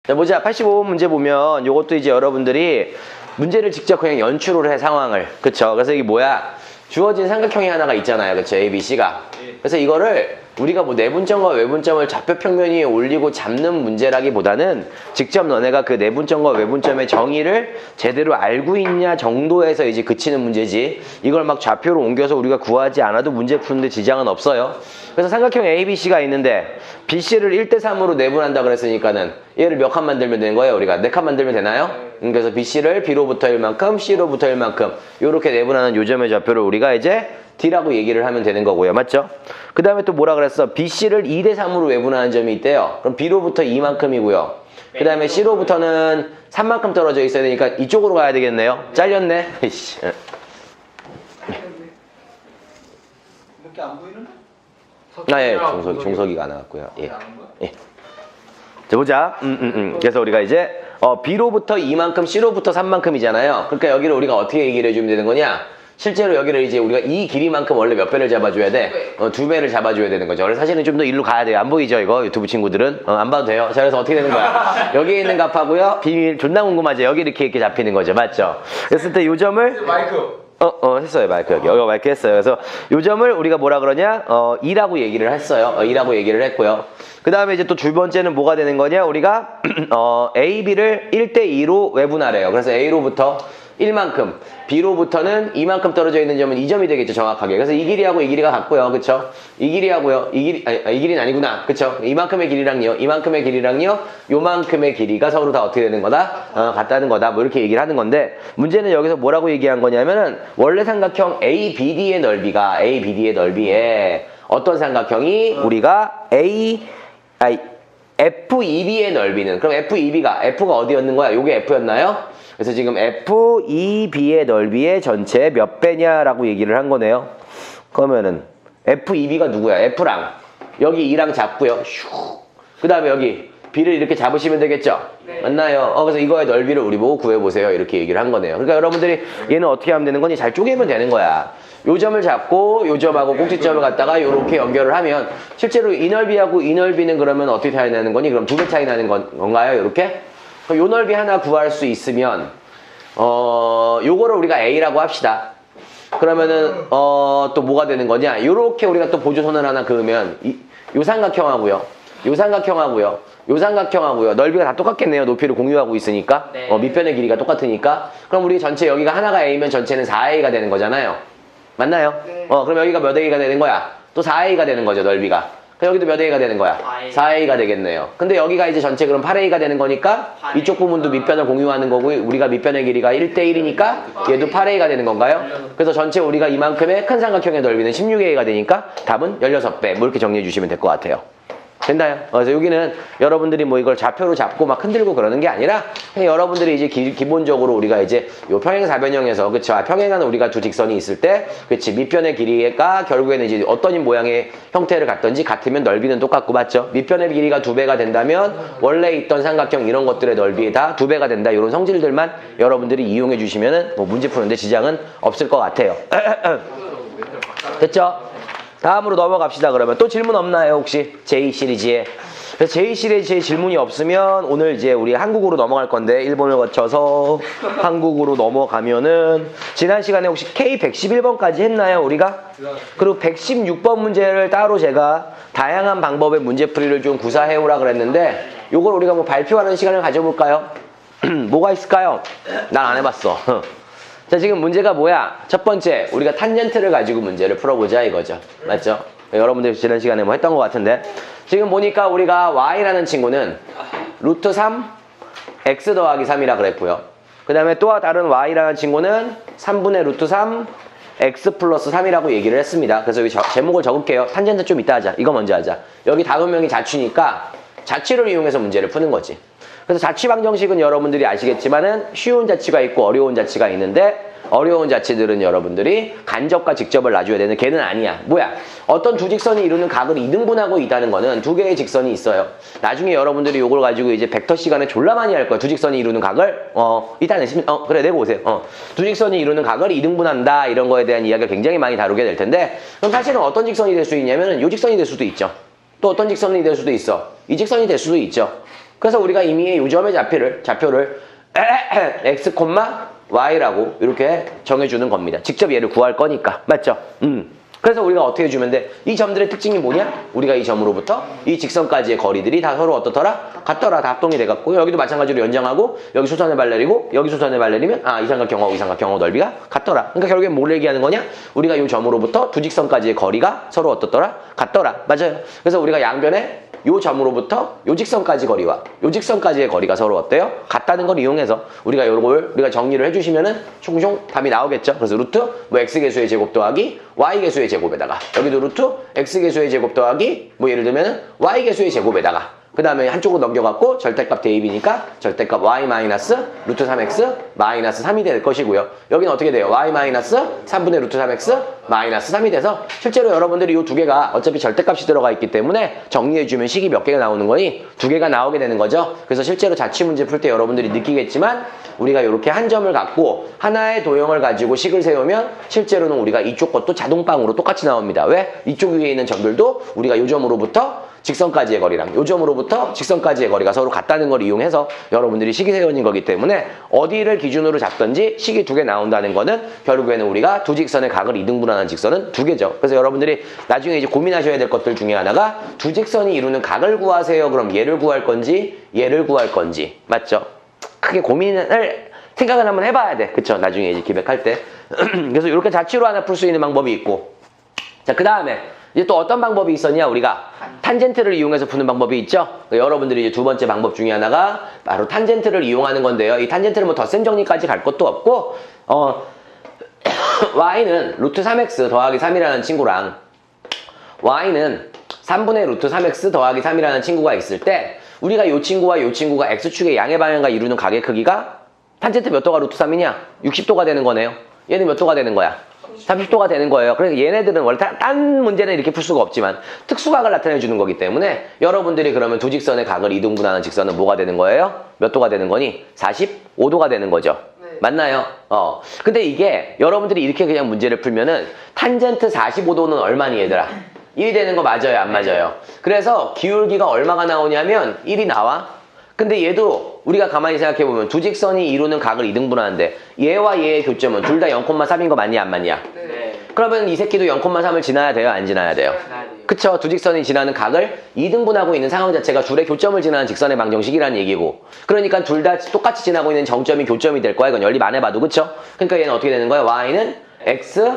자, 보자. 85번 문제 보면 요것도 이제 여러분들이 문제를 직접 그냥 연출을 해, 상황을. 그쵸? 그래서 이게 뭐야? 주어진 삼각형이 하나가 있잖아요. 그쵸? A, B, C가. 그래서 이거를 우리가 뭐 내분점과 외분점을 좌표 평면 위에 올리고 잡는 문제라기보다는 직접 너네가 그 내분점과 외분점의 정의를 제대로 알고 있냐 정도에서 이제 그치는 문제지, 이걸 막 좌표로 옮겨서 우리가 구하지 않아도 문제 푸는데 지장은 없어요. 그래서 삼각형 ABC가 있는데 BC를 1대3으로 내분한다 그랬으니까는 얘를 몇 칸 만들면 되는 거예요? 우리가 4칸 만들면 되나요? 그래서 BC를 B로부터 1만큼, C로부터 1만큼 요렇게 내분하는 요점의 좌표를 우리가 이제 D라고 얘기를 하면 되는 거고요. 맞죠? 그 다음에 또 뭐라 그랬어? BC를 2대3으로 외분하는 점이 있대요. 그럼 B로부터 2만큼이고요. 그 다음에 C로부터는 3만큼 떨어져 있어야 되니까 이쪽으로 가야 되겠네요. 잘렸네. 이렇게 안 보이는데? 아, 예. 종석이가 안 나왔고요. 예. 예. 자, 보자. 그래서 우리가 이제 B로부터 2만큼, C로부터 3만큼이잖아요. 그러니까 여기를 우리가 어떻게 얘기를 해주면 되는 거냐? 실제로 여기를 이제 우리가 이 길이만큼 원래 몇 배를 잡아줘야 돼? 2배를 잡아줘야 되는 거죠. 그래서 사실은 좀 더 일로 가야 돼요. 안 보이죠, 이거? 유튜브 친구들은? 안 봐도 돼요. 자, 그래서 어떻게 되는 거야? 여기에 있는 값하고요. 비밀 존나 궁금하죠? 여기 이렇게 잡히는 거죠. 맞죠? 그랬을 때 요 점을 마이크. 했어요. 마이크 여기 마이크 했어요. 그래서 요 점을 우리가 뭐라 그러냐? 2라고 얘기를 했어요. 2라고 얘기를 했고요. 그 다음에 이제 또 두 번째는 뭐가 되는 거냐? 우리가 A, B를 1대2로 외분하래요. 그래서 A로부터 1만큼, B로부터는 2만큼 떨어져 있는 점은 이 점이 되겠죠, 정확하게. 그래서 이 길이하고 이 길이가 같고요, 그쵸? 이 길이하고요, 이 길이는 아니구나, 그쵸? 이만큼의 길이랑요, 이만큼의 길이랑요, 요만큼의 길이가 서로 다 어떻게 되는 거다? 같다는 거다, 뭐 이렇게 얘기를 하는 건데, 문제는 여기서 뭐라고 얘기한 거냐면은, 원래 삼각형 ABD의 넓이가, ABD의 넓이에 어떤 삼각형이 우리가 FEB의 넓이는, 그럼 FEB가 어디였는 거야? 요게 F였나요? 그래서 지금 FEB의 넓이의 전체 몇 배냐라고 얘기를 한 거네요. 그러면은 FEB가 누구야? F랑 여기 2랑 잡고요. 그 다음에 여기 B를 이렇게 잡으시면 되겠죠? 네. 맞나요? 그래서 이거의 넓이를 우리 보고 구해보세요. 이렇게 얘기를 한 거네요. 그러니까 여러분들이 얘는 어떻게 하면 되는 거니? 잘 쪼개면 되는 거야. 요 점을 잡고 요 점하고 꼭지점을 갖다가 요렇게 연결을 하면 실제로 이 넓이하고 이 넓이는 그러면 어떻게 차이 나는 거니? 그럼 2배 차이 나는 건가요? 요렇게? 요 넓이 하나 구할 수 있으면 요거를 우리가 A라고 합시다. 그러면은 또 뭐가 되는 거냐? 요렇게 우리가 또 보조선을 하나 그으면 요 삼각형하고요. 요 삼각형하고요. 요 삼각형하고요. 넓이가 다 똑같겠네요. 높이를 공유하고 있으니까. 네. 밑변의 길이가 똑같으니까. 그럼 우리 전체 여기가 하나가 A면 전체는 4A가 되는 거잖아요. 맞나요? 네. 그럼 여기가 몇 A가 되는 거야? 또 4A가 되는 거죠, 넓이가. 그럼 여기도 몇 A가 되는 거야? 4A가 되겠네요. 근데 여기가 이제 전체 그럼 8A가 되는 거니까 이쪽 부분도 밑변을 공유하는 거고 우리가 밑변의 길이가 1대1이니까 얘도 8A가 되는 건가요? 그래서 전체 우리가 이만큼의 큰 삼각형의 넓이는 16A가 되니까 답은 16배. 뭐 이렇게 정리해 주시면 될 것 같아요. 됐나요? 그래서 여기는 여러분들이 뭐 이걸 좌표로 잡고 막 흔들고 그러는 게 아니라 그냥 여러분들이 이제 기본적으로 우리가 이제 요 평행사변형에서 그쵸? 평행하는 우리가 두 직선이 있을 때 그치? 밑변의 길이가 결국에는 이제 어떤 모양의 형태를 갖든지 같으면 넓이는 똑같고 맞죠? 밑변의 길이가 2배가 된다면 원래 있던 삼각형 이런 것들의 넓이 다 2배가 된다. 이런 성질들만 여러분들이 이용해 주시면은 뭐 문제 푸는데 지장은 없을 것 같아요. 됐죠? 다음으로 넘어갑시다. 그러면 또 질문 없나요 혹시? J 시리즈에. 그래서 J 시리즈에 질문이 없으면 오늘 이제 우리 한국으로 넘어갈 건데 일본을 거쳐서 한국으로 넘어가면은 지난 시간에 혹시 K111번까지 했나요 우리가? 그리고 116번 문제를 따로 제가 다양한 방법의 문제풀이를 좀 구사해오라 그랬는데 요걸 우리가 뭐 발표하는 시간을 가져볼까요? 뭐가 있을까요? 난 안 해봤어. 자, 지금 문제가 뭐야? 첫 번째, 우리가 탄젠트를 가지고 문제를 풀어보자 이거죠. 맞죠? 여러분들 지난 시간에 뭐 했던 것 같은데 지금 보니까 우리가 y라는 친구는 루트 3 x 더하기 3이라 그랬고요. 그 다음에 또 다른 y라는 친구는 3분의 루트 3 x 플러스 3이라고 얘기를 했습니다. 그래서 여기 제목을 적을게요. 탄젠트 좀 이따 하자. 이거 먼저 하자. 여기 다음명이 자취니까 자취를 이용해서 문제를 푸는 거지. 그래서 자취 방정식은 여러분들이 아시겠지만은 쉬운 자취가 있고 어려운 자취가 있는데 어려운 자취들은 여러분들이 간접과 직접을 놔줘야 되는 걔는 아니야. 뭐야? 어떤 두 직선이 이루는 각을 2등분하고 있다는 거는 두 개의 직선이 있어요. 나중에 여러분들이 이걸 가지고 이제 벡터 시간에 졸라 많이 할 거야. 두 직선이 이루는 각을 일단은 그래 내고 오세요. 두 직선이 이루는 각을 2등분한다 이런 거에 대한 이야기를 굉장히 많이 다루게 될 텐데 그럼 사실은 어떤 직선이 될 수 있냐면은 이 직선이 될 수도 있죠. 또 어떤 직선이 될 수도 있어. 이 직선이 될 수도 있죠. 그래서 우리가 이미 이 점의 좌표를 x, y라고 이렇게 정해주는 겁니다. 직접 얘를 구할 거니까. 맞죠? 그래서 우리가 어떻게 해주면 돼? 이 점들의 특징이 뭐냐? 우리가 이 점으로부터 이 직선까지의 거리들이 다 서로 어떻더라? 같더라. 다 합동이 돼갖고 여기도 마찬가지로 연장하고 여기 수선의 발레리고 여기 수선의 발레리면 이 삼각형하고 이 삼각형하고 넓이가 같더라. 그러니까 결국엔 뭘 얘기하는 거냐? 우리가 이 점으로부터 두 직선까지의 거리가 서로 어떻더라? 같더라. 맞아요. 그래서 우리가 양변에 요 점으로부터 요 직선까지 거리와 요 직선까지의 거리가 서로 어때요? 같다는 걸 이용해서 우리가 요걸 우리가 정리를 해주시면은 총총 답이 나오겠죠. 그래서 루트 뭐 x계수의 제곱 더하기 y계수의 제곱에다가 여기도 루트 x계수의 제곱 더하기 뭐 예를 들면은 y계수의 제곱에다가 그 다음에 한쪽으로 넘겨갖고 절대값 대입이니까 절대값 y 마이너스 루트 3x 마이너스 3이 될 것이고요. 여기는 어떻게 돼요? y 마이너스 3분의 루트 3x 마이너스 3이 돼서 실제로 여러분들이 이 두 개가 어차피 절대값이 들어가 있기 때문에 정리해주면 식이 몇 개가 나오는 거니? 두 개가 나오게 되는 거죠. 그래서 실제로 자취문제 풀 때 여러분들이 느끼겠지만 우리가 이렇게 한 점을 갖고 하나의 도형을 가지고 식을 세우면 실제로는 우리가 이쪽 것도 자동방으로 똑같이 나옵니다. 왜? 이쪽 위에 있는 점들도 우리가 이 점으로부터 직선까지의 거리랑 요 점으로부터 직선까지의 거리가 서로 같다는 걸 이용해서 여러분들이 식이 세워진 거기 때문에 어디를 기준으로 잡든지 식이 두 개 나온다는 거는 결국에는 우리가 두 직선의 각을 이등분하는 직선은 두 개죠. 그래서 여러분들이 나중에 이제 고민하셔야 될 것들 중에 하나가 두 직선이 이루는 각을 구하세요. 그럼 얘를 구할 건지 얘를 구할 건지 맞죠? 크게 고민을 생각을 한번 해봐야 돼. 그쵸? 나중에 이제 기백할 때. 그래서 이렇게 자취로 하나 풀 수 있는 방법이 있고 자, 그 다음에 이제 또 어떤 방법이 있었냐? 우리가 탄젠트를 이용해서 푸는 방법이 있죠? 여러분들이 이제 두 번째 방법 중에 하나가 바로 탄젠트를 이용하는 건데요. 이 탄젠트는 뭐 덧셈 정리까지 갈 것도 없고 y는 루트 3x 더하기 3이라는 친구랑 y는 3분의 루트 3x 더하기 3이라는 친구가 있을 때 우리가 이 친구와 이 친구가 x축의 양의 방향과 이루는 각의 크기가 탄젠트 몇 도가 루트 3이냐? 60도가 되는 거네요. 얘는 몇 도가 되는 거야? 30도가 되는 거예요. 그러니까 얘네들은 원래 딴 문제는 이렇게 풀 수가 없지만 특수각을 나타내 주는 거기 때문에 여러분들이 그러면 두 직선의 각을 이등분하는 직선은 뭐가 되는 거예요? 몇 도가 되는 거니? 45도가 되는 거죠. 네. 맞나요? 근데 이게 여러분들이 이렇게 그냥 문제를 풀면은 탄젠트 45도는 얼마니 얘들아? 1이 되는 거 맞아요? 안 맞아요? 그래서 기울기가 얼마가 나오냐면 1이 나와. 근데 얘도 우리가 가만히 생각해보면 두 직선이 이루는 각을 이등분하는데 얘와 얘의 교점은 둘 다 0,3인 거 맞냐 안 맞냐? 네. 그러면 이 새끼도 0,3을 지나야 돼요? 안 지나야 돼요? 그쵸? 두 직선이 지나는 각을 이등분하고 있는 상황 자체가 둘의 교점을 지나는 직선의 방정식이라는 얘기고 그러니까 둘 다 똑같이 지나고 있는 정점이 교점이 될 거야. 이건 연립 안 해봐도 그쵸? 그러니까 얘는 어떻게 되는 거야? y는 x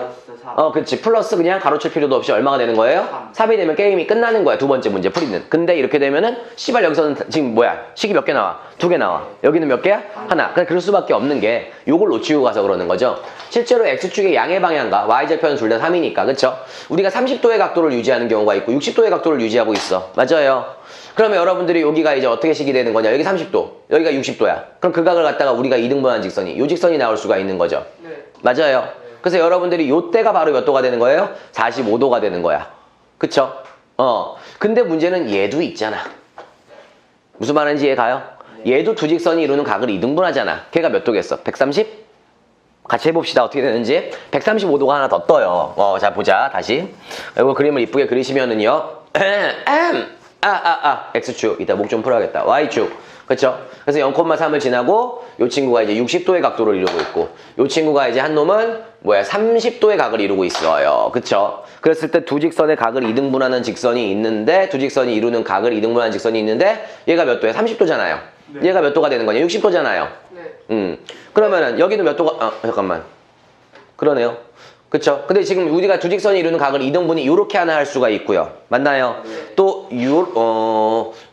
그치 플러스 그냥 가로칠 필요도 없이 얼마가 되는 거예요? 3이 되면 게임이 끝나는 거야. 두 번째 문제 풀이는. 근데 이렇게 되면은 씨발 여기서는 지금 뭐야? 식이 몇 개 나와? 2개 나와. 여기는 몇 개야? 하나. 그냥 그럴 수밖에 없는 게 요걸 놓치고 가서 그러는 거죠. 실제로 x축의 양의 방향과 y절편은 둘 다 3이니까 그쵸? 우리가 30도의 각도를 유지하는 경우가 있고 60도의 각도를 유지하고 있어. 맞아요. 그러면 여러분들이 여기가 이제 어떻게 식이 되는 거냐? 여기 30도, 여기가 60도야. 그럼 그 각을 갖다가 우리가 이등분한 직선이 요 직선이 나올 수가 있는 거죠. 네. 맞아요. 그래서 여러분들이 요때가 바로 몇 도가 되는 거예요? 45도가 되는 거야. 그쵸? 근데 문제는 얘도 있잖아. 무슨 말인지 이해 가요? 얘도 두 직선이 이루는 각을 이등분하잖아. 걔가 몇 도겠어? 130? 같이 해봅시다. 어떻게 되는지. 135도가 하나 더 떠요. 자, 보자. 다시. 이거 그림을 이쁘게 그리시면은요. X축. 이따 목 좀 풀어야겠다. Y축. 그쵸? 그래서 0,3을 지나고 요 친구가 이제 60도의 각도를 이루고 있고 요 친구가 이제 한 놈은 뭐야 30도의 각을 이루고 있어요. 그쵸? 그랬을 때 두 직선의 각을 이등분하는 직선이 있는데 두 직선이 이루는 각을 이등분하는 직선이 있는데 얘가 몇 도야? 30도잖아요. 네. 얘가 몇 도가 되는 거냐? 60도잖아요. 네. 그러면은 여기는 몇 도가 잠깐만. 그러네요. 그쵸? 근데 지금 우리가 두 직선이 이루는 각을 이등분이 요렇게 하나 할 수가 있고요. 맞나요? 네. 또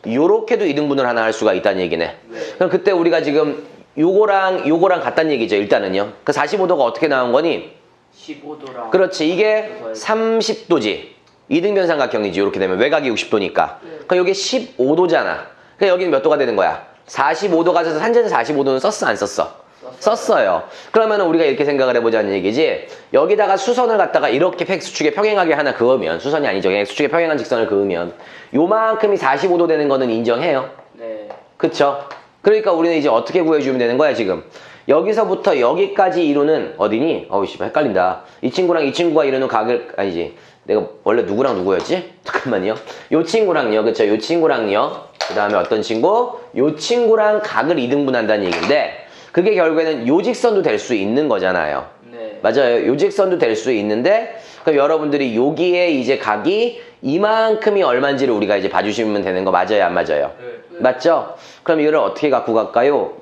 요렇게도 이등분을 하나 할 수가 있다는 얘기네. 네. 그럼 그때 우리가 지금 요거랑 같다는 얘기죠. 일단은요. 그 45도가 어떻게 나온 거니? 15도라. 그렇지. 이게 30도지. 이등변삼각형이지. 요렇게 되면 외곽이 60도니까. 네. 그럼 여기 15도잖아. 그럼 여기는 몇 도가 되는 거야? 45도가 돼서 탄젠트 45도는 썼어 안 썼어? 썼어요. 그러면 우리가 이렇게 생각을 해보자는 얘기지. 여기다가 수선을 갖다가 이렇게 X축에 평행하게 하나 그으면 수선이 아니죠. 그냥 X축에 평행한 직선을 그으면 요만큼이 45도 되는 거는 인정해요. 네. 그쵸? 그러니까 우리는 이제 어떻게 구해주면 되는 거야 지금. 여기서부터 여기까지 이루는 어디니? 어우 씨발 헷갈린다. 이 친구랑 이 친구가 이루는 각을 아니지. 내가 원래 누구랑 누구였지? 잠깐만요. 요 친구랑요. 그쵸? 요 친구랑요. 그 다음에 어떤 친구? 요 친구랑 각을 이등분한다는 얘기인데 그게 결국에는 요직선도 될 수 있는 거잖아요. 네. 맞아요. 요직선도 될 수 있는데 그럼 여러분들이 여기에 이제 각이 이만큼이 얼마인지를 우리가 이제 봐주시면 되는 거 맞아요? 안 맞아요? 네. 맞죠? 그럼 이거를 어떻게 갖고 갈까요?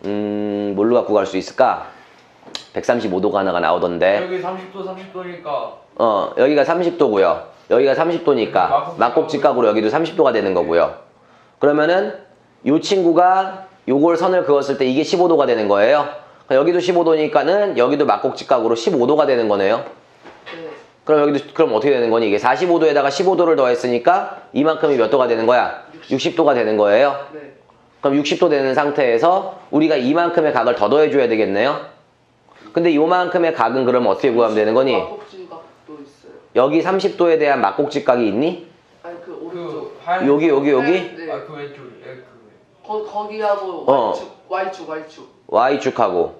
뭘로 갖고 갈 수 있을까? 135도가 하나가 나오던데 여기 30도 30도니까 여기가 30도고요. 여기가 30도니까 막곡직각으로 여기도 30도가 되는 거고요. 그러면은 요 친구가 요걸 선을 그었을 때 이게 15도가 되는 거예요. 여기도 15도니까는 여기도 막곡직각으로 15도가 되는 거네요. 네. 그럼 어떻게 되는 거니? 이게 45도에다가 15도를 더했으니까 이만큼이 몇 도가 되는 거야? 60도가 되는 거예요. 네. 그럼 60도 되는 상태에서 우리가 이만큼의 각을 더 더해줘야 되겠네요. 근데 요만큼의 각은 그럼 어떻게 구하면 되는 거니? 막곡지각도 있어요. 여기 30도에 대한 막곡직각이 있니? 아니 그 오른쪽. 여기? 네. 아그 왼쪽 거기하고 Y축. Y축하고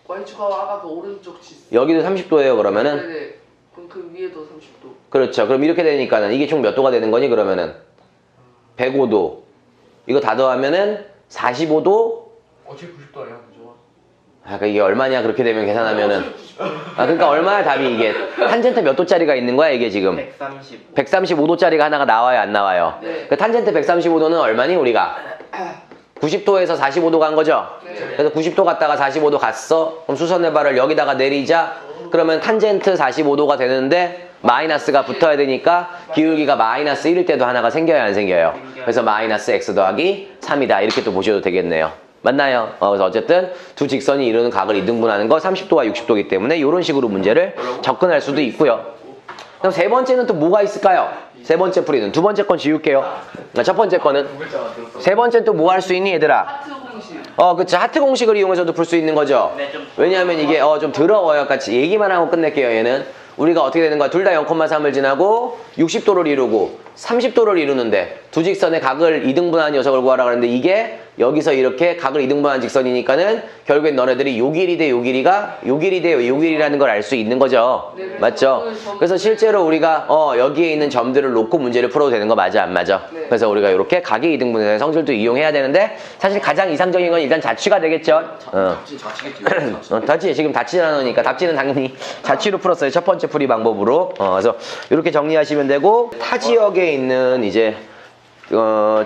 Y축하고 아까 그 오른쪽 지. 여기도 30도예요 그러면은? 네네. 그럼 그 위에도 30도. 그렇죠. 그럼 이렇게 되니까는 이게 총 몇 도가 되는 거니 그러면은? 105도. 이거 다 더하면은 45도? 어차피 90도 아니야 그죠? 그러니까 이게 얼마냐 그렇게 되면 계산하면은 그러니까 얼마야 답이 이게 탄젠트 몇 도짜리가 있는 거야 이게 지금 130 135도짜리가 하나가 나와요 안 나와요? 네. 그 탄젠트 135도는 얼마니 우리가? 90도에서 45도 간 거죠? 네. 그래서 90도 갔다가 45도 갔어? 그럼 수선의 발을 여기다가 내리자 그러면 탄젠트 45도가 되는데 마이너스가 붙어야 되니까 기울기가 마이너스 1일 때도 하나가 생겨요 안 생겨요? 그래서 마이너스 x 더하기 3이다 이렇게 또 보셔도 되겠네요. 맞나요? 그래서 어쨌든 두 직선이 이루는 각을 이등분하는 거 30도와 60도이기 때문에 이런 식으로 문제를 접근할 수도 있고요. 그럼 세 번째는 또 뭐가 있을까요? 세 번째 풀이는 두 번째 건 지울게요. 첫 번째 거는 세 번째는 또 뭐 할 수 있니 얘들아? 하트 공식. 그쵸. 하트 공식을 이용해서도 풀 수 있는 거죠. 왜냐하면 이게 좀 더러워요. 같이 얘기만 하고 끝낼게요 얘는. 우리가 어떻게 되는 거야? 둘 다 0,3을 지나고 60도를 이루고 30도를 이루는데 두 직선의 각을 이등분한 녀석을 구하라 그랬는데 이게 여기서 이렇게 각을 이등분한 직선이니까는 결국엔 너네들이 요 길이 대 요 길이가 요 길이 대 요 길이라는 걸 알 수 있는 거죠. 네, 맞죠? 그래서 실제로 우리가 여기에 있는 점들을 놓고 문제를 풀어도 되는 거 맞아 안 맞아? 네. 그래서 우리가 이렇게 각의 이등분의 성질도 이용해야 되는데 사실 가장 이상적인 건 일단 자취가 되겠죠. 자취 지금 다치지 않으니까 답지는 당연히 자취로 풀었어요. 첫 번째 풀이 방법으로. 그래서 이렇게 정리하시면 되고 타 지역에 있는 이제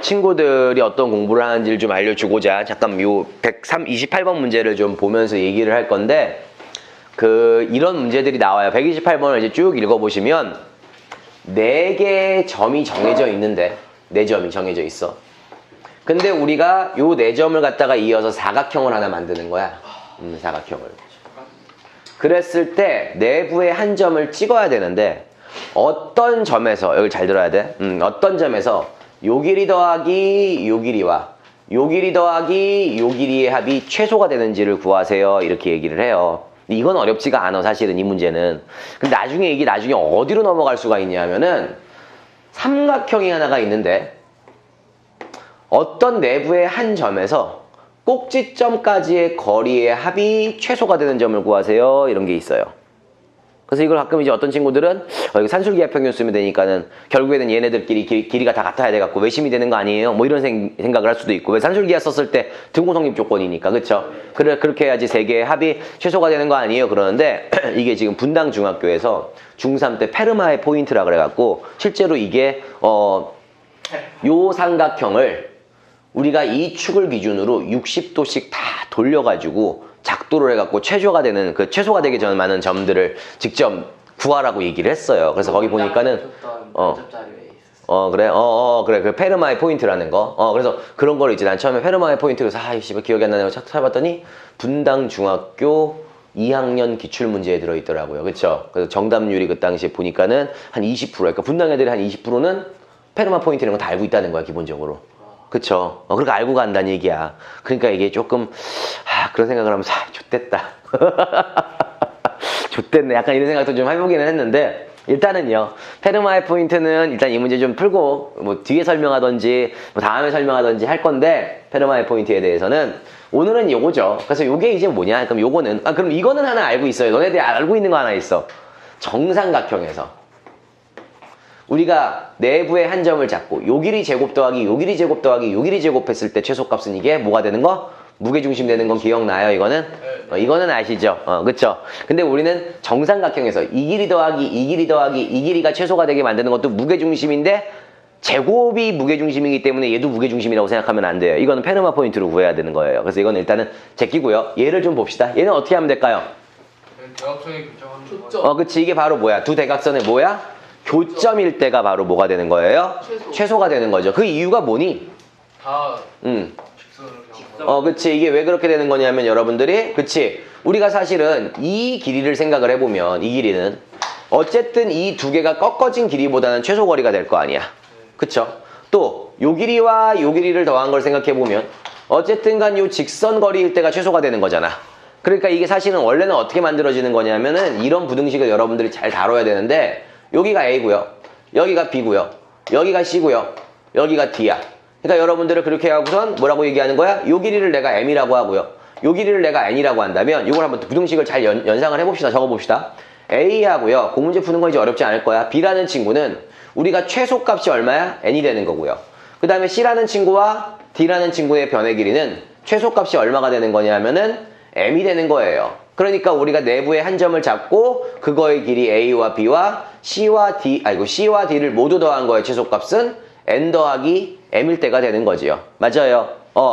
친구들이 어떤 공부를 하는지를 좀 알려주고자 잠깐 요 128번 문제를 좀 보면서 얘기를 할 건데 이런 문제들이 나와요. 128번을 이제 쭉 읽어보시면 4개의 점이 정해져 있는데 4점이 정해져 있어. 근데 우리가 요 4점을 갖다가 이어서 사각형을 하나 만드는 거야. 사각형을. 그랬을 때 내부에 한 점을 찍어야 되는데 어떤 점에서 여기 잘 들어야 돼. 어떤 점에서 요 길이 더하기 요 길이와 요 길이 더하기 요 길이의 합이 최소가 되는지를 구하세요. 이렇게 얘기를 해요. 근데 이건 어렵지가 않아 사실은 이 문제는. 근데 나중에 나중에 어디로 넘어갈 수가 있냐면은 삼각형이 하나가 있는데 어떤 내부의 한 점에서 꼭지점까지의 거리의 합이 최소가 되는 점을 구하세요. 이런 게 있어요. 그래서 이걸 가끔 이제 어떤 친구들은 이거 산술기하 평균 쓰면 되니까는 결국에는 얘네들끼리 길이가 다 같아야 돼갖고 외심이 되는 거 아니에요? 뭐 이런 생각을 할 수도 있고 왜 산술기하 썼을 때 등호 성립 조건이니까 그쵸? 그렇게 해야지 세 개의 합이 최소가 되는 거 아니에요? 그러는데 이게 지금 분당 중학교에서 중3 때 페르마의 포인트라 그래갖고 실제로 이게 요 삼각형을 우리가 이 축을 기준으로 60도씩 다 돌려가지고 작도를 해갖고 최소가 되는 최소가 되기 전 많은 점들을 직접 구하라고 얘기를 했어요. 그래서 거기 보니까는 그래 그 페르마의 포인트라는 거 그래서 그런 걸 이제 난 처음에 페르마의 포인트에서 씨발 기억이 안 나네요. 찾아봤더니 분당 중학교 2학년 기출문제에 들어있더라고요. 그쵸? 그래서 정답률이 그 당시에 보니까는 한 20% 그러니까 분당 애들이 한 20%는 페르마 포인트 이런 거 다 알고 있다는 거야 기본적으로. 그쵸? 그렇게 알고 간다는 얘기야. 그러니까 이게 조금 그런 생각을 하면서 좆됐다. 좆됐네. 약간 이런 생각도 좀 해보기는 했는데 일단은요. 페르마의 포인트는 일단 이 문제 좀 풀고 뭐 뒤에 설명하던지 뭐 다음에 설명하던지 할 건데 페르마의 포인트에 대해서는 오늘은 요거죠. 그래서 요게 이제 뭐냐? 그럼 요거는 그럼 이거는 하나 알고 있어요. 너네들이 알고 있는 거 하나 있어. 정삼각형에서 우리가 내부의 한 점을 잡고 요 길이 제곱 더하기 요 길이 제곱 더하기 요 길이 제곱했을 때 최소값은 이게 뭐가 되는 거? 무게중심 되는 건 기억나요? 이거는? 이거는 아시죠? 그쵸? 근데 우리는 정삼각형에서 이 길이 더하기 이 길이 더하기 이 길이가 최소가 되게 만드는 것도 무게중심인데 제곱이 무게중심이기 때문에 얘도 무게중심이라고 생각하면 안 돼요. 이거는 페르마 포인트로 구해야 되는 거예요. 그래서 이건 일단은 제끼고요. 얘를 좀 봅시다. 얘는 어떻게 하면 될까요? 대각선이 교정하는 교점. 거. 그치. 이게 바로 뭐야? 두 대각선의 뭐야? 교점일 때가 바로 뭐가 되는 거예요? 최소가 되는 거죠. 그 이유가 뭐니? 다 직선으로 그냥. 그치. 이게 왜 그렇게 되는 거냐면 여러분들이, 그치. 우리가 사실은 이 길이를 생각을 해보면 이 길이는 어쨌든 이 두 개가 꺾어진 길이보다는 최소 거리가 될 거 아니야. 그쵸? 또, 요 길이와 요 길이를 더한 걸 생각해보면 어쨌든 간 요 직선 거리일 때가 최소가 되는 거잖아. 그러니까 이게 사실은 원래는 어떻게 만들어지는 거냐면은 이런 부등식을 여러분들이 잘 다뤄야 되는데 여기가 A고요. 여기가 B고요. 여기가 C고요. 여기가 D야. 그러니까 여러분들은 그렇게 하고선 뭐라고 얘기하는 거야? 요 길이를 내가 M이라고 하고요. 요 길이를 내가 N이라고 한다면 이걸 한번 부등식을 잘 연상을 해봅시다. 적어봅시다. A하고요. 공문제 푸는 건 이제 어렵지 않을 거야. B라는 친구는 우리가 최소값이 얼마야? N이 되는 거고요. 그 다음에 C라는 친구와 D라는 친구의 변의 길이는 최소값이 얼마가 되는 거냐면은 M이 되는 거예요. 그러니까 우리가 내부의 한 점을 잡고 그거의 길이 A와 B와 C와 D를 모두 더한 거의 최소값은 N 더하기 M일 때가 되는 거지요. 맞아요.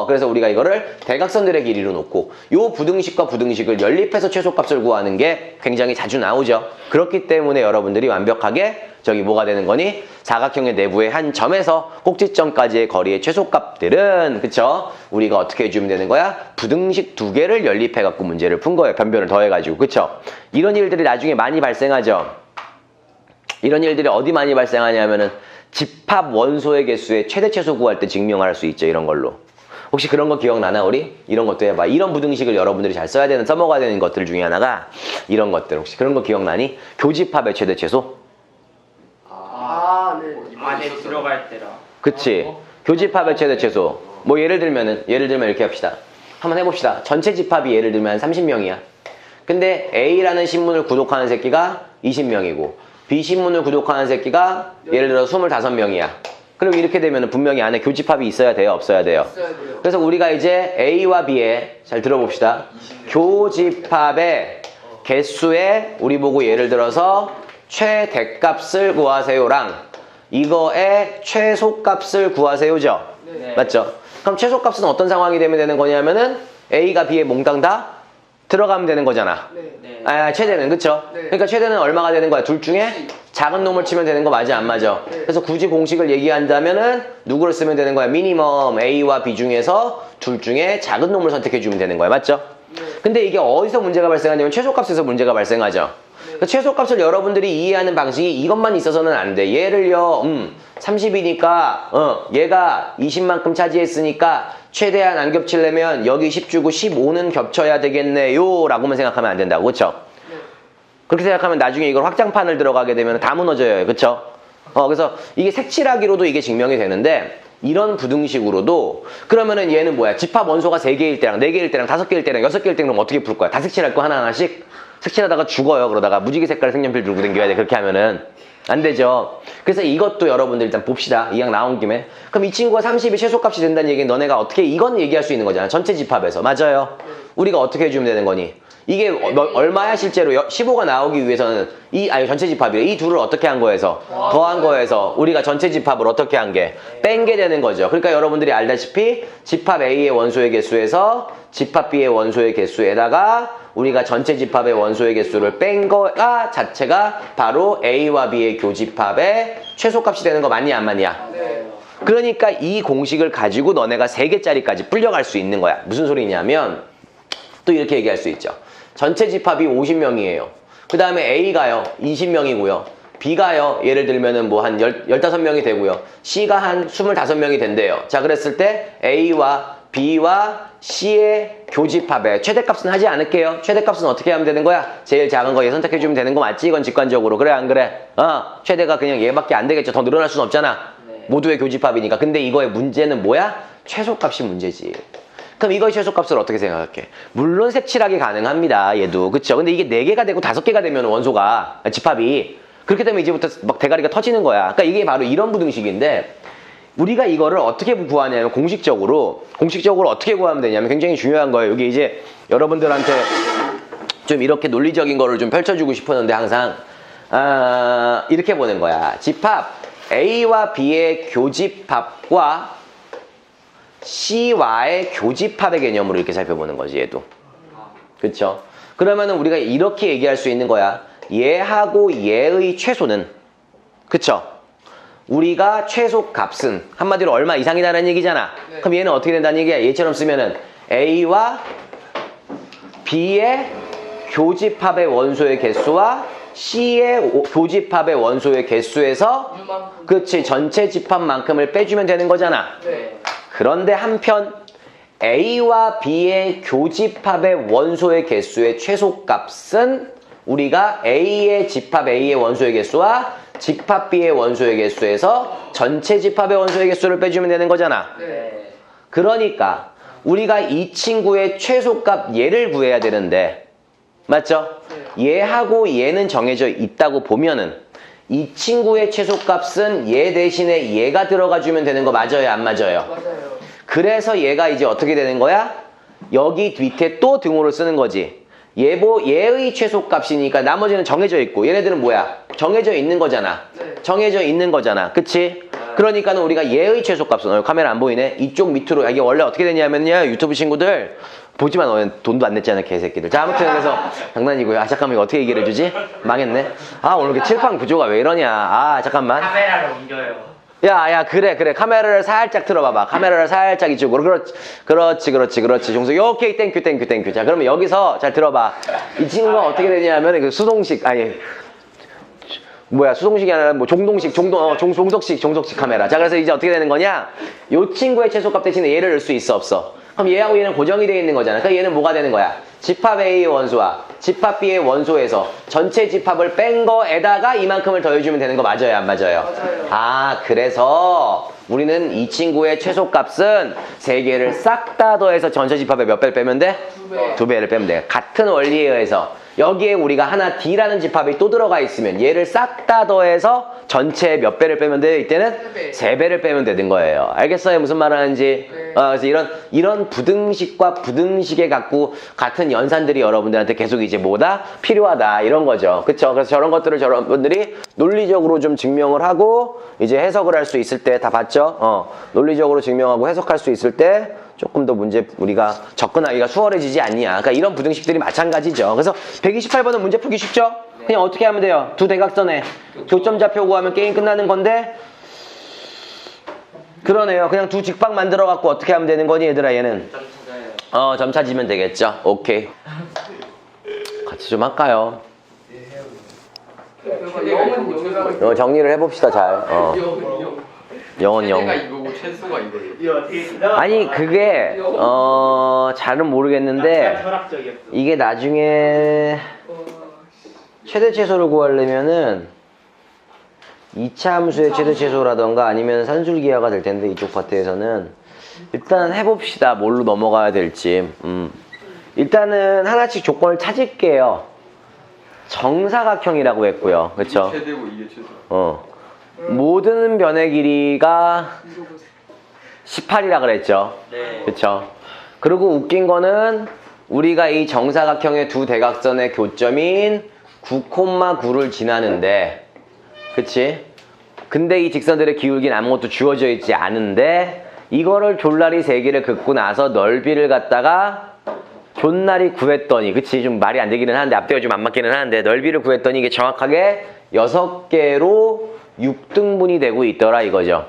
그래서 우리가 이거를 대각선들의 길이로 놓고 요 부등식과 부등식을 연립해서 최소값을 구하는 게 굉장히 자주 나오죠. 그렇기 때문에 여러분들이 완벽하게 저기 뭐가 되는 거니? 사각형의 내부의 한 점에서 꼭지점까지의 거리의 최소값들은 그쵸? 우리가 어떻게 해주면 되는 거야? 부등식 두 개를 연립해갖고 문제를 푼 거예요. 변변을 더해가지고. 그쵸? 이런 일들이 나중에 많이 발생하죠. 이런 일들이 어디 많이 발생하냐면은 집합 원소의 개수의 최대 최소 구할 때 증명할 수 있죠. 이런 걸로. 혹시 그런 거 기억나나 우리? 이런 것도 해봐. 이런 부등식을 여러분들이 잘 써먹어야 되는 것들 중에 하나가 이런 것들. 혹시 그런 거 기억나니? 교집합의 최대 최소? 네. 안에 들어갈 때라. 그치. 교집합의 최대 최소. 뭐 예를 들면 이렇게 합시다. 한번 해봅시다. 전체 집합이 예를 들면 30명이야. 근데 A라는 신문을 구독하는 새끼가 20명이고 B 신문을 구독하는 새끼가 예를 들어 25명이야. 그리고 이렇게 되면 분명히 안에 교집합이 있어야 돼요? 없어야 돼요? 있어야 돼요. 그래서 우리가 이제 A와 B의 잘 들어봅시다. 교집합의 개수에 우리 보고 예를 들어서 최대값을 구하세요랑 이거의 최소값을 구하세요죠? 네. 맞죠? 그럼 최소값은 어떤 상황이 되면 되는 거냐면은 A가 B의 몽땅 다 들어가면 되는 거잖아. 네. 최대는 그쵸? 네. 그러니까 최대는 얼마가 되는 거야? 둘 중에 작은 놈을 치면 되는 거 맞아 안 맞아? 네. 그래서 굳이 공식을 얘기한다면은 누구를 쓰면 되는 거야? 미니멈 A와 B 중에서 둘 중에 작은 놈을 선택해 주면 되는 거야. 맞죠? 네. 근데 이게 어디서 문제가 발생하냐면 최소값에서 문제가 발생하죠. 그 최소값을 여러분들이 이해하는 방식이 이것만 있어서는 안 돼. 얘를요, 30이니까, 얘가 20만큼 차지했으니까 최대한 안 겹치려면 여기 10 주고 15는 겹쳐야 되겠네요. 라고만 생각하면 안 된다고. 그쵸? 네. 그렇게 생각하면 나중에 이걸 확장판을 들어가게 되면 다 무너져요. 그쵸? 그래서 이게 색칠하기로도 이게 증명이 되는데, 이런 부등식으로도 그러면은 얘는 뭐야? 집합 원소가 3개일 때랑 4개일 때랑 5개일 때랑 6개일 때랑 어떻게 풀 거야? 다 색칠할 거 하나하나씩? 색칠하다가 죽어요. 그러다가 무지개 색깔 색연필 들고 다녀야 돼. 그렇게 하면은 안 되죠. 그래서 이것도 여러분들 일단 봅시다. 이왕 나온 김에. 그럼 이 친구가 30이 최소값이 된다는 얘기는 너네가 어떻게 이건 얘기할 수 있는 거잖아. 전체 집합에서. 맞아요. 우리가 어떻게 해주면 되는 거니? 이게 얼마야 실제로 15가 나오기 위해서는 전체 집합이래. 이 둘을 어떻게 한 거에서 더한 거에서 우리가 전체 집합을 어떻게 한 게 뺀 게 되는 거죠. 그러니까 여러분들이 알다시피 집합 A의 원소의 개수에서 집합 B의 원소의 개수에다가 우리가 전체 집합의 원소의 개수를 뺀 거가 자체가 바로 A와 B의 교집합의 최소값이 되는 거 맞냐 안 맞냐? 네. 그러니까 이 공식을 가지고 너네가 3개짜리까지 불려갈 수 있는 거야. 무슨 소리냐면 또 이렇게 얘기할 수 있죠. 전체 집합이 50명이에요. 그 다음에 A가요 20명이고요. B가요 예를 들면은 뭐 한 15명이 되고요. C가 한 25명이 된대요. 자 그랬을 때 A와 B와 C의 교집합의 최대값은 하지 않을게요. 최대값은 어떻게 하면 되는 거야? 제일 작은 거 얘 선택해주면 되는 거 맞지? 이건 직관적으로. 그래 안 그래? 최대가 그냥 얘밖에 안 되겠죠. 더 늘어날 수는 없잖아. 모두의 교집합이니까. 근데 이거의 문제는 뭐야? 최소값이 문제지. 그럼 이거의 최소값을 어떻게 생각할게? 물론 색칠하기 가능합니다. 얘도. 그쵸? 근데 이게 4개가 되고 5개가 되면 원소가 집합이 그렇게 되면 이제부터 막 대가리가 터지는 거야. 그러니까 이게 바로 이런 부등식인데 우리가 이거를 어떻게 구하냐면 공식적으로 어떻게 구하면 되냐면 굉장히 중요한 거예요. 여기 이제 여러분들한테 좀 이렇게 논리적인 거를 좀 펼쳐주고 싶었는데 항상 이렇게 보는 거야. 집합 A와 B의 교집합과 C와의 교집합의 개념으로 이렇게 살펴보는 거지 얘도. 그쵸? 그러면은 우리가 이렇게 얘기할 수 있는 거야. 얘하고 얘의 최소는, 그쵸? 우리가 최소 값은 한마디로 얼마 이상이다라는 얘기잖아. 네. 그럼 얘는 어떻게 된다는 얘기야? 얘처럼 쓰면은 A와 B의 교집합의 원소의 개수와 C의 교집합의 원소의 개수에서 유만큼. 그치 전체 집합만큼을 빼주면 되는 거잖아. 네. 그런데 한편 A와 B의 교집합의 원소의 개수의 최소값은 우리가 A의 집합 A의 원소의 개수와 집합 B의 원소의 개수에서 전체 집합의 원소의 개수를 빼주면 되는 거잖아. 네. 그러니까 우리가 이 친구의 최소값 얘를 구해야 되는데 맞죠? 얘하고 얘는 정해져 있다고 보면은 이 친구의 최소값은 얘 대신에 얘가 들어가 주면 되는 거 맞아요? 안 맞아요? 맞아요. 그래서 얘가 이제 어떻게 되는 거야? 여기 밑에 또 등호를 쓰는 거지. 얘의 최소값이니까 나머지는 정해져 있고 얘네들은 뭐야? 정해져 있는 거잖아. 네. 정해져 있는 거잖아. 그치? 그러니까는 우리가 얘의 최소값은 카메라 안 보이네? 이쪽 밑으로 이게 원래 어떻게 되냐면요 유튜브 친구들 보지만 너는 돈도 안 냈잖아 개새끼들. 자 아무튼 그래서 장난이고요. 아 잠깐만 이거 어떻게 얘기를 해주지? 망했네. 아 오늘 이렇게 칠판 구조가 왜 이러냐. 아 잠깐만. 카메라를 옮겨요. 야, 그래. 카메라를 살짝 틀어봐봐. 카메라를 살짝 이쪽으로. 그렇지. 종수. 오케이, 땡큐. 자, 그러면 여기서 잘 들어봐. 이 친구가 어떻게 되냐면, 그 수동식, 수동식이 아니라 뭐 종속식 카메라. 자, 그래서 이제 어떻게 되는 거냐? 요 친구의 최소값 대신에 얘를 넣을 수 있어, 없어? 그럼 얘하고 얘는 고정이 되어 있는 거잖아. 그러니까 얘는 뭐가 되는 거야? 집합 A의 원소와 집합 B의 원소에서 전체 집합을 뺀 거에다가 이만큼을 더해주면 되는 거 맞아요? 안 맞아요? 맞아요. 아, 그래서 우리는 이 친구의 최소값은 세 개를 싹 다 더해서 전체 집합에 몇 배를 빼면 돼? 2배. 2배를 빼면 돼. 같은 원리에 의해서 여기에 우리가 하나 D라는 집합이 또 들어가 있으면 얘를 싹 다 더해서 전체 몇 배를 빼면 돼? 이때는 3배. 3배를 빼면 되는 거예요. 알겠어요? 무슨 말 하는지? 네. 그래서 이런 부등식과 부등식에 갖고 같은 연산들이 여러분들한테 계속 이제 뭐다? 필요하다. 이런 거죠. 그쵸? 그래서 저런 것들을 여러분들이 논리적으로 좀 증명을 하고 이제 해석을 할 수 있을 때 다 봤죠? 논리적으로 증명하고 해석할 수 있을 때 조금 더 문제 우리가 접근하기가 수월해지지 않냐. 그러니까 이런 부등식들이 마찬가지죠. 그래서 128번은 문제 풀기 쉽죠? 그냥 어떻게 하면 돼요? 두 대각선에 교점 좌표 구하면 게임 끝나는 건데 그러네요. 그냥 두 직방 만들어 갖고 어떻게 하면 되는 거니 얘들아 얘는? 점 찾아요. 점 찾으면 되겠죠. 오케이. 같이 좀 할까요? 영은 정리를 해봅시다 잘. 영은 영. 최대가 이거고 최소가 이거예요. 이거 어떻게 아니 그게 잘은 모르겠는데 철학적이었어. 이게 나중에 최대 최소를 구하려면은 2차 함수의 최대 최소라던가 아니면 산술기하가 될 텐데 이쪽 파트에서는 일단 해봅시다. 뭘로 넘어가야 될지. 일단은 하나씩 조건을 찾을게요. 정사각형이라고 했고요. 그쵸? 최대고 이게 최소. 모든 변의 길이가 18이라 그랬죠. 네. 그쵸? 그리고 웃긴 거는 우리가 이 정사각형의 두 대각선의 교점인 9,9를 지나는데 그치? 근데 이 직선들의 기울기는 아무것도 주어져 있지 않은데 이거를 졸라리 3개를 긋고 나서 넓이를 갖다가 존나리 구했더니 그치? 좀 말이 안 되기는 하는데 앞뒤가 좀 안 맞기는 하는데 넓이를 구했더니 이게 정확하게 6개로 6등분이 되고 있더라 이거죠.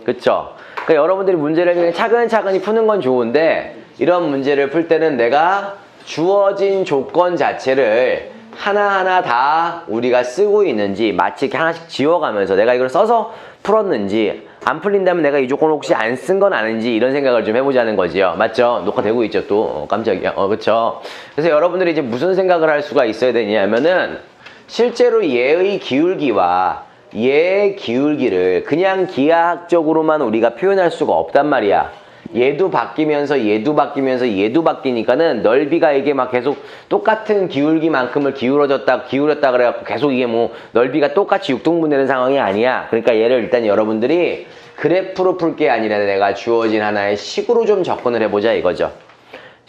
그쵸? 그러니까 여러분들이 문제를 그냥 차근차근히 푸는 건 좋은데 이런 문제를 풀 때는 내가 주어진 조건 자체를 하나하나 다 우리가 쓰고 있는지 마치 이렇게 하나씩 지워가면서 내가 이걸 써서 풀었는지 안 풀린다면 내가 이 조건 혹시 안 쓴 건 아닌지 이런 생각을 좀 해보자는 거지요. 맞죠? 녹화되고 있죠 또. 깜짝이야. 그쵸? 그래서 여러분들이 이제 무슨 생각을 할 수가 있어야 되냐면은 실제로 얘의 기울기와 얘의 기울기를 그냥 기하학적으로만 우리가 표현할 수가 없단 말이야. 얘도 바뀌면서 얘도 바뀌면서 얘도 바뀌니까는 넓이가 이게 막 계속 똑같은 기울기만큼을 기울였다 그래갖고 계속 이게 뭐 넓이가 똑같이 6등분 되는 상황이 아니야. 그러니까 얘를 일단 여러분들이 그래프로 풀 게 아니라 내가 주어진 하나의 식으로 좀 접근을 해보자 이거죠.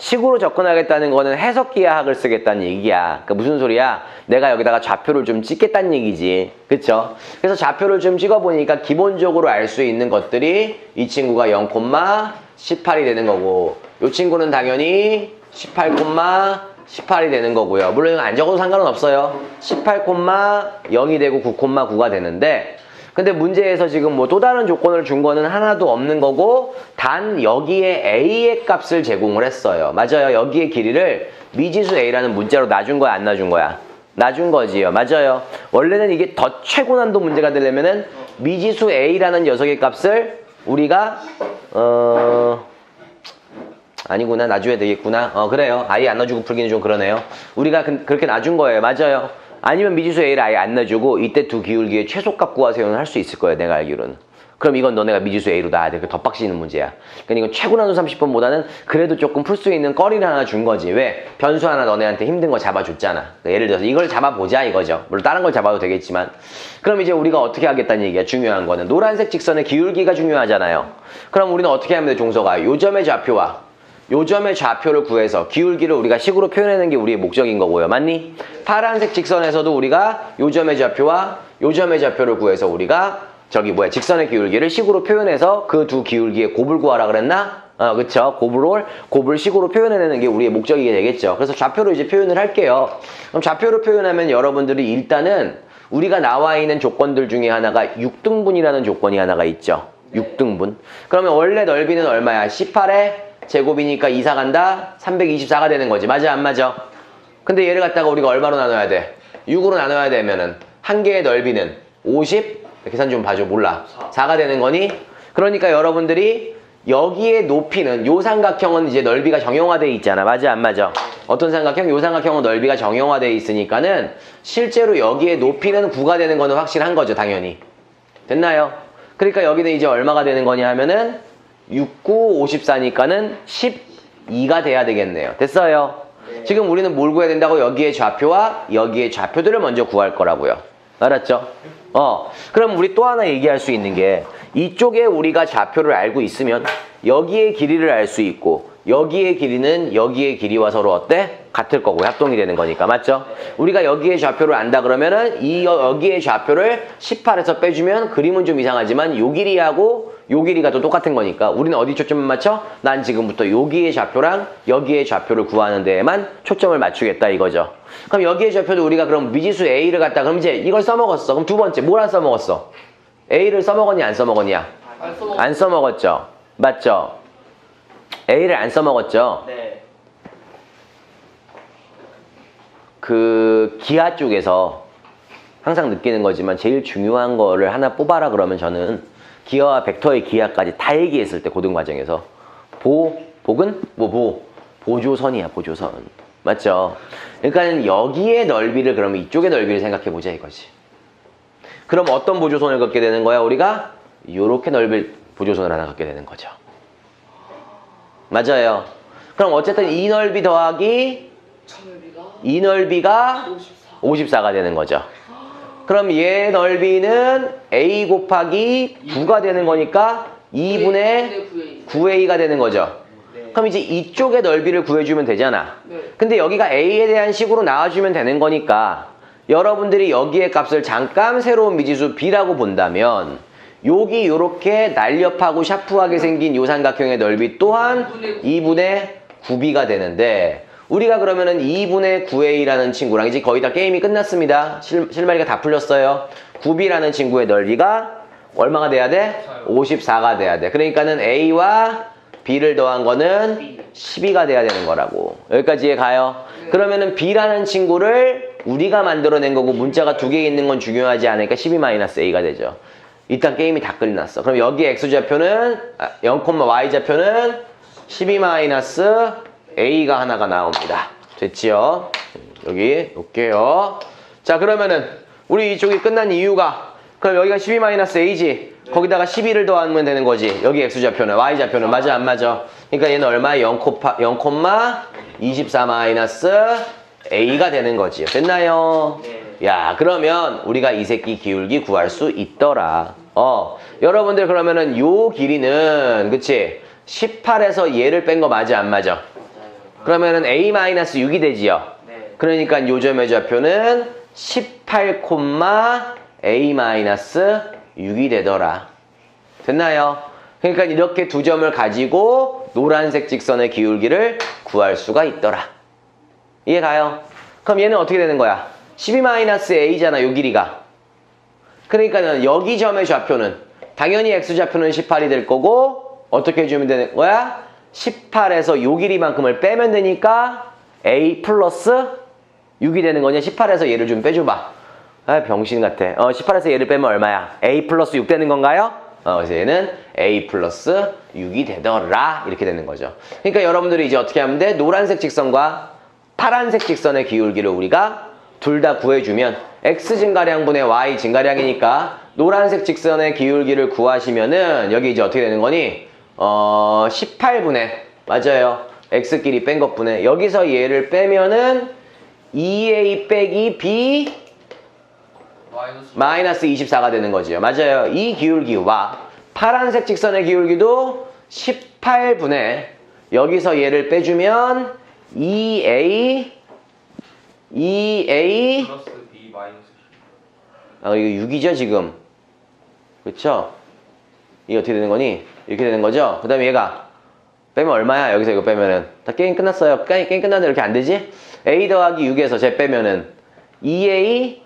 식으로 접근하겠다는 거는 해석기하학을 쓰겠다는 얘기야. 그러니까 무슨 소리야? 내가 여기다가 좌표를 좀 찍겠다는 얘기지. 그쵸? 그래서 좌표를 좀 찍어보니까 기본적으로 알 수 있는 것들이 이 친구가 0,18이 되는 거고 이 친구는 당연히 18,18이 되는 거고요. 물론 이거 안 적어도 상관은 없어요. 18,0이 되고 9,9가 되는데 근데 문제에서 지금 뭐 또 다른 조건을 준 거는 하나도 없는 거고 단 여기에 A의 값을 제공을 했어요. 맞아요. 여기에 길이를 미지수 A라는 문자로 놔준 거야 안 놔준 거야? 놔준 거지요. 맞아요. 원래는 이게 더 최고난도 문제가 되려면은 미지수 A라는 녀석의 값을 우리가 아니구나 놔줘야 되겠구나. 그래요. 아예 안 놔주고 풀기는 좀 그러네요. 우리가 그렇게 놔준 거예요. 맞아요. 아니면 미지수 A를 아예 안 놔주고 이때 두 기울기의 최소값 구하세요는 할 수 있을 거예요. 내가 알기로는. 그럼 이건 너네가 미지수 A로 놔야 돼. 그 덧박시는 문제야. 그러니까 이건 최고난도 30번보다는 그래도 조금 풀 수 있는 거리를 하나 준 거지. 왜? 변수 하나 너네한테 힘든 거 잡아줬잖아. 그러니까 예를 들어서 이걸 잡아보자 이거죠. 물론 다른 걸 잡아도 되겠지만. 그럼 이제 우리가 어떻게 하겠다는 얘기야. 중요한 거는. 노란색 직선의 기울기가 중요하잖아요. 그럼 우리는 어떻게 하면 돼 종서가? 요점의 좌표와 요점의 좌표를 구해서 기울기를 우리가 식으로 표현하는 게 우리의 목적인 거고요. 맞니? 파란색 직선에서도 우리가 요점의 좌표와 요점의 좌표를 구해서 우리가 직선의 기울기를 식으로 표현해서 그 두 기울기의 곱을 구하라 그랬나? 그쵸. 곱을 식으로 표현해내는 게 우리의 목적이 되겠죠. 그래서 좌표로 이제 표현을 할게요. 그럼 좌표로 표현하면 여러분들이 일단은 우리가 나와 있는 조건들 중에 하나가 6등분이라는 조건이 하나가 있죠. 6등분. 그러면 원래 넓이는 얼마야? 18에 제곱이니까 2사 간다? 324가 되는 거지. 맞아 안 맞아? 근데 얘를 갖다가 우리가 얼마로 나눠야 돼? 6으로 나눠야 되면은 한 개의 넓이는 50? 계산 좀 봐줘. 몰라. 4가 되는 거니? 그러니까 여러분들이 여기에 높이는 요 삼각형은 이제 넓이가 정형화되어 있잖아. 맞아 안 맞아? 어떤 삼각형? 요 삼각형은 넓이가 정형화되어 있으니까는 실제로 여기에 높이는 9가 되는 거는 확실한 거죠. 당연히. 됐나요? 그러니까 여기는 이제 얼마가 되는 거냐 하면은 6, 9, 54니까는 12가 돼야 되겠네요. 됐어요? 네. 지금 우리는 뭘 구해야 된다고? 여기에 좌표와 여기에 좌표들을 먼저 구할 거라고요. 알았죠? 그럼 우리 또 하나 얘기할 수 있는 게 이쪽에 우리가 좌표를 알고 있으면 여기의 길이를 알 수 있고 여기의 길이는 여기의 길이와 서로 어때? 같을 거고 합동이 되는 거니까. 맞죠? 우리가 여기의 좌표를 안다 그러면은 여기의 좌표를 18에서 빼주면 그림은 좀 이상하지만 요 길이하고 요 길이가 또 똑같은 거니까 우리는 어디 초점을 맞춰? 난 지금부터 여기의 좌표랑 여기의 좌표를 구하는 데에만 초점을 맞추겠다 이거죠. 그럼 여기의 좌표도 우리가 그럼 미지수 A를 갖다 그럼 이제 이걸 써먹었어. 그럼 두 번째 뭘 안 써먹었어? A를 써먹었냐 안 써먹었냐? 안 써먹었죠. 맞죠? A를 안 써먹었죠. 네. 그 기하 쪽에서 항상 느끼는 거지만 제일 중요한 거를 하나 뽑아라 그러면 저는 기하와 벡터의 기하까지 다 얘기했을 때 고등 과정에서 복은 보조선이야. 보조선. 맞죠? 그러니까 여기의 넓이를 그러면 이쪽의 넓이를 생각해 보자 이거지. 그럼 어떤 보조선을 걷게 되는 거야? 우리가 요렇게 넓은 보조선을 하나 갖게 되는 거죠. 맞아요. 그럼 어쨌든 이 넓이 더하기 이 넓이가 54가 되는 거죠. 그럼 얘 넓이는 A 곱하기 9가 되는 거니까 2분의 9A가 되는 거죠. 그럼 이제 이쪽의 넓이를 구해주면 되잖아. 근데 여기가 A에 대한 식으로 나와주면 되는 거니까 여러분들이 여기의 값을 잠깐 새로운 미지수 B라고 본다면 여기 요렇게 날렵하고 샤프하게 생긴 요 삼각형의 넓이 또한 2분의 9B가 되는데 우리가 그러면은 2분의 9A라는 친구랑 이제 거의 다 게임이 끝났습니다. 실마리가 다 풀렸어요. 9B라는 친구의 넓이가 얼마가 돼야 돼? 54가 돼야 돼. 그러니까는 A와 B를 더한 거는 12가 돼야 되는 거라고. 여기까지 가요. 그러면은 B라는 친구를 우리가 만들어낸 거고 문자가 두 개 있는 건 중요하지 않으니까 12-A가 되죠. 일단 게임이 다 끝났어. 그럼 여기 X좌표는 0,Y좌표는 12-A가 하나가 나옵니다. 됐지요? 여기 놓을게요. 자 그러면은 우리 이쪽이 끝난 이유가 그럼 여기가 12-A지. 거기다가 12를 더하면 되는 거지. 여기 x좌표는 y좌표는 맞아 안 맞아? 그러니까 얘는 얼마야? 0,24 마이너스 a가 되는 거지. 됐나요? 네. 야, 그러면 우리가 이 새끼 기울기 구할 수 있더라. 여러분들 그러면은 요 길이는 그치? 18에서 얘를 뺀 거 맞아 안 맞아? 맞아요. 그러면은 a-6이 되지요. 네. 그러니까 요점의 좌표는 18, a-6이 되더라. 됐나요? 그러니까 이렇게 두 점을 가지고 노란색 직선의 기울기를 구할 수가 있더라. 이해 가요? 그럼 얘는 어떻게 되는 거야? 12-a잖아, 요 길이가. 그러니까는 여기 점의 좌표는 당연히 x좌표는 18이 될 거고 어떻게 해주면 되는 거야? 18에서 요 길이만큼을 빼면 되니까 a 플러스 6이 되는 거냐? 18에서 얘를 좀 빼줘봐. 아, 병신 같아. 18에서 얘를 빼면 얼마야? a 플러스 6 되는 건가요? 그래서 얘는 a 플러스 6이 되더라. 이렇게 되는 거죠. 그러니까 여러분들이 이제 어떻게 하면 돼? 노란색 직선과 파란색 직선의 기울기를 우리가 둘 다 구해주면 x 증가량분의 y 증가량이니까 노란색 직선의 기울기를 구하시면은 여기 이제 어떻게 되는 거니? 18분의 맞아요. x끼리 뺀 것분의 여기서 얘를 빼면은 2a 빼기 b 마이너스 24가 되는 거지요. 맞아요. 이 기울기와 파란색 직선의 기울기도 18분의 여기서 얘를 빼주면 2a 플러스 B 마이너스 이거 6이죠 지금. 그쵸? 이게 어떻게 되는 거니? 이렇게 되는 거죠? 그 다음에 얘가 빼면 얼마야? 여기서 이거 빼면은 다 게임 끝났어요. 게임 끝났는데 이렇게 안 되지? a 더하기 6에서 제 빼면은 2a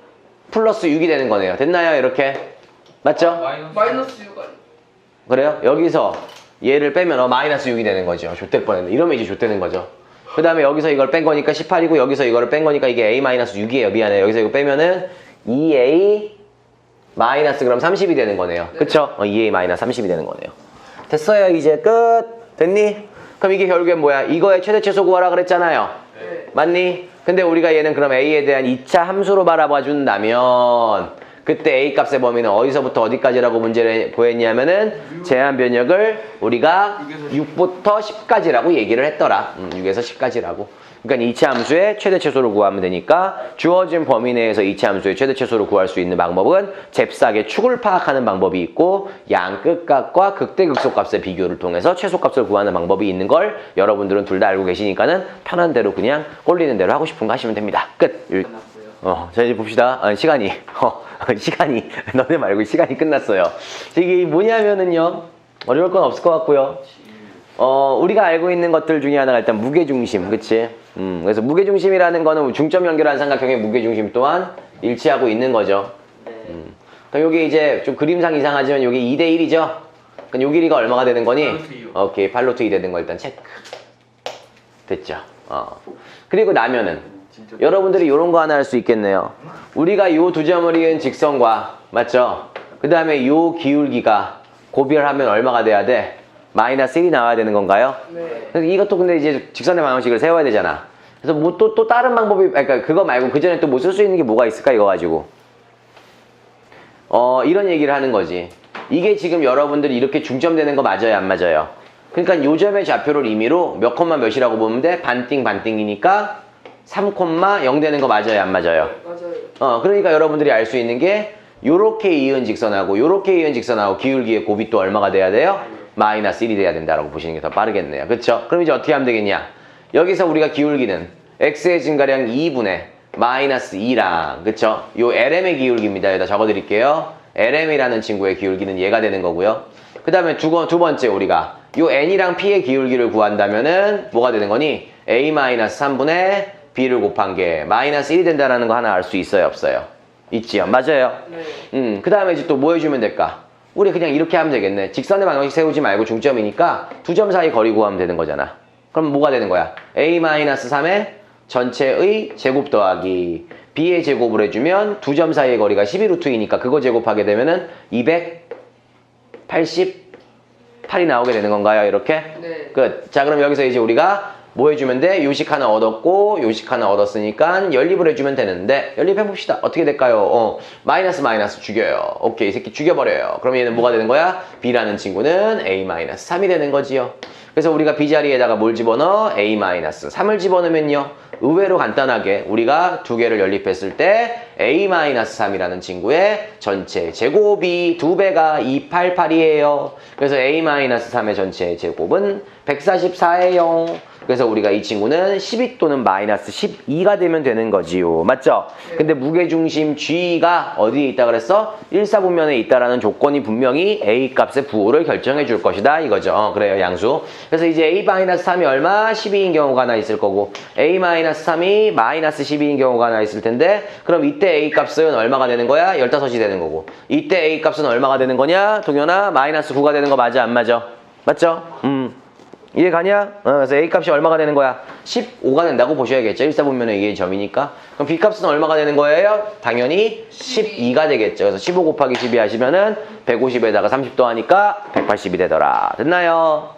플러스 6이 되는 거네요. 됐나요? 이렇게. 맞죠? 마이너스 6 아니야? 그래요? 여기서 얘를 빼면 마이너스 6이 되는 거죠. 좆될 뻔했네. 이러면 이제 좆되는 거죠. 그 다음에 여기서 이걸 뺀 거니까 18이고 여기서 이거를 뺀 거니까 이게 a-6이에요. 미안해요. 여기서 이거 빼면은 2a 마이너스 그럼 30이 되는 거네요. 네. 그쵸? 2a 마이너스 30이 되는 거네요. 됐어요. 이제 끝. 됐니? 그럼 이게 결국엔 뭐야? 이거의 최대 최소 구하라 그랬잖아요. 네. 맞니? 근데 우리가 얘는 그럼 a에 대한 2차 함수로 바라봐 준다면 그때 a 값의 범위는 어디서부터 어디까지라고 문제를 구했냐면은 제한 변역을 우리가 6부터 10까지라고 얘기를 했더라. 6에서 10까지라고. 그러니까 2차 함수의 최대 최소를 구하면 되니까 주어진 범위 내에서 2차 함수의 최대 최소를 구할 수 있는 방법은 잽싸게 축을 파악하는 방법이 있고 양끝값과 극대극소값의 비교를 통해서 최소값을 구하는 방법이 있는 걸 여러분들은 둘 다 알고 계시니까는 편한 대로 그냥 꼴리는 대로 하고 싶은 거 하시면 됩니다. 끝. 자 이제 봅시다. 시간이 너네 말고 시간이 끝났어요. 이게 뭐냐면은요 어려울 건 없을 것 같고요. 우리가 알고 있는 것들 중에 하나가 일단 무게중심, 그치? 그래서 무게중심이라는 거는 중점 연결한 삼각형의 무게중심 또한 일치하고 있는 거죠. 그러니까 요게 이제 좀 그림상 이상하지만 요게 2대 1이죠. 그러니까 요 길이가 얼마가 되는 거니? 오케이, 팔로트 2 되는 거 일단 체크. 됐죠. 그리고 나면은 여러분들이 요런 거 하나 할 수 있겠네요. 우리가 요 두 점을 이은 직선과 맞죠? 그 다음에 요 기울기가 고비를 얼마가 돼야 돼? 마이너스 1이 나와야 되는 건가요? 네. 그래서 이것도 근데 이제 직선의 방정식을 세워야 되잖아. 그래서 뭐 또 다른 방법이, 그러니까 그거 말고 그 전에 또 뭐 쓸 수 있는 게 뭐가 있을까 이거 가지고. 이런 얘기를 하는 거지. 이게 지금 여러분들이 이렇게 중점되는 거 맞아요, 안 맞아요? 그러니까 요 점의 좌표를 임의로 몇 콤마 몇이라고 보면 돼? 반띵이니까 3,0 되는 거 맞아요, 안 맞아요? 맞아요. 그러니까 여러분들이 알 수 있는 게 요렇게 이은 직선하고 요렇게 이은 직선하고 기울기의 곱이 또 얼마가 돼야 돼요? 마이너스 1이 돼야 된다라고 보시는 게 더 빠르겠네요. 그쵸? 그럼 이제 어떻게 하면 되겠냐? 여기서 우리가 기울기는 x의 증가량 2분의 마이너스 2랑 그쵸? 요 LM의 기울기입니다. 여기다 적어드릴게요. LM이라는 친구의 기울기는 얘가 되는 거고요. 그 다음에 두 번째 우리가 요 n이랑 p의 기울기를 구한다면은 뭐가 되는 거니? a-3분의 b를 곱한 게 마이너스 1이 된다는 거 하나 알 수 있어요, 없어요? 있지요? 맞아요? 네. 그 다음에 이제 또 뭐 해주면 될까? 우리 그냥 이렇게 하면 되겠네. 직선의 방정식 세우지 말고 중점이니까 두 점 사이 거리 구하면 되는 거잖아. 그럼 뭐가 되는 거야? a-3의 전체의 제곱 더하기 b의 제곱을 해주면 두 점 사이의 거리가 12루트이니까 그거 제곱하게 되면은 288이 나오게 되는 건가요? 이렇게? 네. 끝. 자, 그럼 여기서 이제 우리가 뭐 해주면 돼? 요식 하나 얻었고 요식 하나 얻었으니까 연립을 해주면 되는데 연립해봅시다. 어떻게 될까요? 마이너스 죽여요. 오케이, 이 새끼 죽여버려요. 그럼 얘는 뭐가 되는 거야? B라는 친구는 A-3이 되는 거지요. 그래서 우리가 B자리에다가 뭘 집어넣어? A-3을 집어넣으면요, 의외로 간단하게 우리가 두 개를 연립했을 때 A-3이라는 친구의 전체 제곱이 2배가 288이에요. 그래서 A-3의 전체 제곱은 144예요. 그래서 우리가 이 친구는 12 또는 마이너스 12가 되면 되는 거지요. 맞죠? 근데 무게중심 G가 어디에 있다 그랬어? 1사분면에 있다라는 조건이 분명히 A 값의 부호를 결정해 줄 것이다 이거죠. 그래요, 양수. 그래서 이제 A-3이 얼마? 12인 경우가 하나 있을 거고 A-3이 마이너스 12인 경우가 하나 있을 텐데, 그럼 이때 A 값은 얼마가 되는 거야? 15이 되는 거고, 이때 A 값은 얼마가 되는 거냐? 동현아, 마이너스 9가 되는 거 맞아 안 맞아? 맞죠? 이해 가냐? 그래서 A 값이 얼마가 되는 거야? 15가 된다고 보셔야겠죠. 1사분면의 2의 점이니까. 그럼 B 값은 얼마가 되는 거예요? 당연히 12가 되겠죠. 그래서 15 곱하기 12 하시면은 150에다가 30 더하니까 180이 되더라. 됐나요?